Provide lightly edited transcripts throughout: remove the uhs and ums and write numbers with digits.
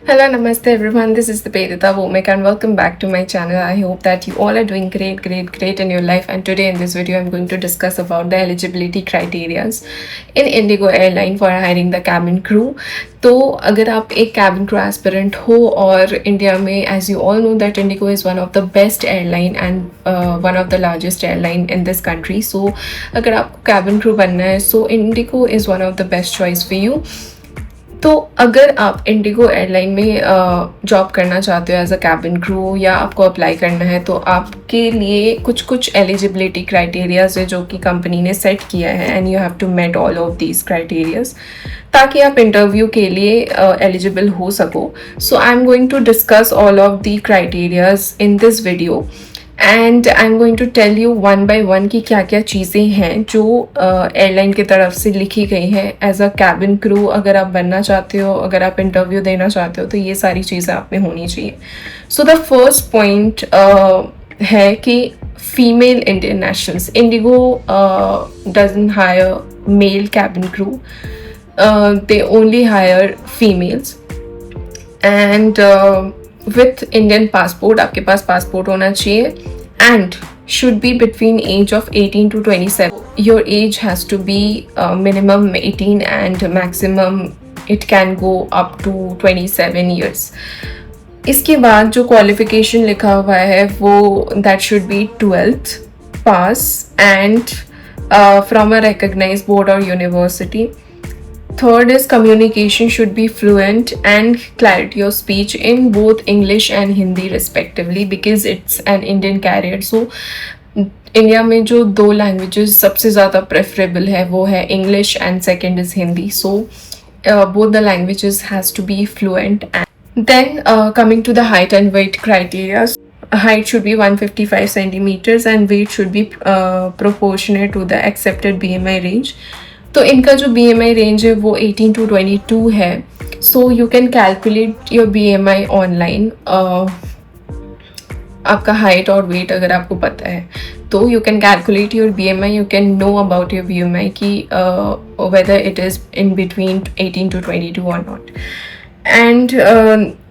Hello, namaste everyone. This is the Pedita Vomik and welcome back to my channel. I hope that you all are doing great in your life. And today in this video, I'm going to discuss about the eligibility criterias in Indigo Airline for hiring the cabin crew. तो अगर आप एक cabin crew aspirant हो और India में, as you all know that Indigo is one of the best airline and one of the largest airline in this country. So अगर आपको cabin crew बनना है, so Indigo is one of the best choice for you. तो अगर आप Indigo airline में job करना चाहते हो एज अ कैबिन क्रू या आपको अप्लाई करना है, तो आपके लिए कुछ एलिजिबिलिटी क्राइटेरियाज है जो कि कंपनी ने सेट किया है and you have to meet all of these criterias ताकि आप इंटरव्यू के लिए एलिजिबल हो सको. So I am going to discuss all of the criterias in this video and I am going to tell you one by one कि क्या क्या चीज़ें हैं जो एयरलाइन की तरफ से लिखी गई हैं एज अ कैबिन क्रू. अगर आप बनना चाहते हो, अगर आप इंटरव्यू देना चाहते हो, तो ये सारी चीज़ें आप में होनी चाहिए. सो द फर्स्ट पॉइंट है कि female Indian nationals. IndiGo doesn't hire male cabin crew, they only hire females and with Indian passport. आपके पास पासपोर्ट होना चाहिए and should be between age of 18 to 27. Your age has to be minimum 18 and maximum it can go up to 27 years. इसके बाद जो qualification लिखा हुआ है वो that should be 12th pass and from a recognized board or university. Third is communication should be fluent and clarity of speech in both English and Hindi respectively because it's an Indian carrier. So India में जो दो languages सबसे ज़्यादा preferable है वो है English and second is Hindi. So both the languages has to be fluent. And then coming to the height and weight criteria. Height should be 155 centimeters and weight should be proportionate to the accepted BMI range. तो इनका जो BMI range है वो 18 to 22 है. So you can calculate your BMI online. आपका height और wait अगर आपको पता है तो you can calculate your BMI. You can no about your BMI कि whether it is in between 18 to 22 और नॉट. एंड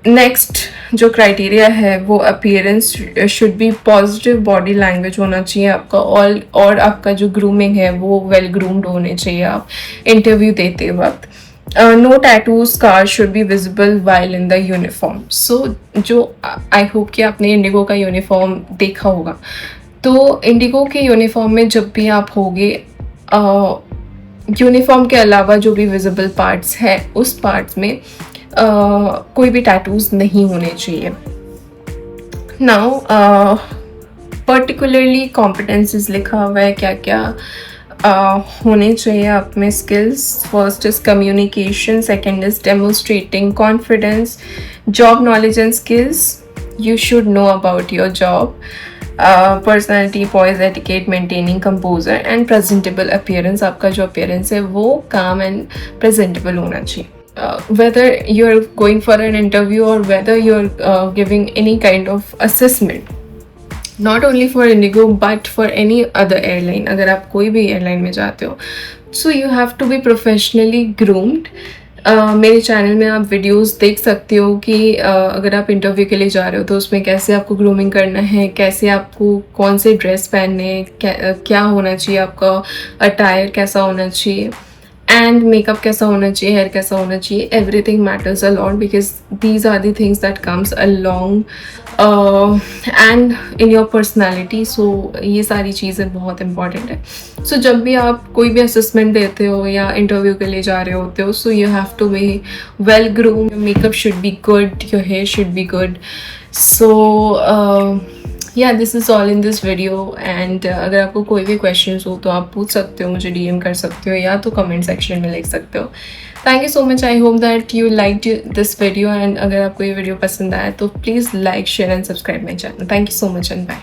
नेक्स्ट जो क्राइटेरिया है वो appearance should be positive body language होना चाहिए आपका. और आपका जो ग्रूमिंग है वो वेल ग्रूम्ड होने चाहिए आप इंटरव्यू देते वक्त. No tattoo scar should be visible while in the uniform. So जो आई होप कि आपने इंडिगो का यूनिफॉर्म देखा होगा. तो इंडिगो के यूनिफॉर्म में जब भी आप होगे, यूनिफॉर्म के अलावा जो भी विजिबल पार्ट्स है उस पार्ट्स में कोई भी टैटूज नहीं होने चाहिए. नाउ पर्टिकुलरली कॉम्पिटेंसीज लिखा हुआ है क्या क्या होने चाहिए आप में skills. First is communication, second is demonstrating confidence, job knowledge and skills. You should know about your job, personality, poise, etiquette, maintaining composure and presentable appearance. आपका जो अपीयरेंस है वो काम एंड प्रेजेंटेबल होना चाहिए. Whether you're going for an interview or whether you're giving any kind of assessment, not only for Indigo but for any other airline. अगर आप कोई भी एयरलाइन में जाते हो, so you have to be professionally groomed. मेरे channel में आप वीडियोस देख सकते हो कि अगर आप इंटरव्यू के लिए जा रहे हो तो उसमें कैसे आपको ग्रूमिंग करना है, कैसे आपको कौन से ड्रेस पहनने, क्या होना चाहिए, आपका अटायर कैसा होना चाहिए एंड मेकअप कैसा होना चाहिए, हेयर कैसा होना चाहिए. Everything matters a lot because these are the things that comes along and in your personality. So ये सारी चीज़ें बहुत इंपॉर्टेंट है. सो जब भी आप कोई भी असेसमेंट देते हो या इंटरव्यू के लिए जा रहे होते हो, so you have to be well groom, your makeup should be good, your hair should be good. So yeah this is all in this video. And अगर आपको कोई भी क्वेश्चन हो तो आप पूछ सकते हो, मुझे DM कर सकते हो या तो कमेंट सेक्शन में लिख सकते हो. Thank you so much. I hope that you like this video and अगर आपको ये वीडियो पसंद आया तो please like, share and subscribe my channel. Thank you so much and bye.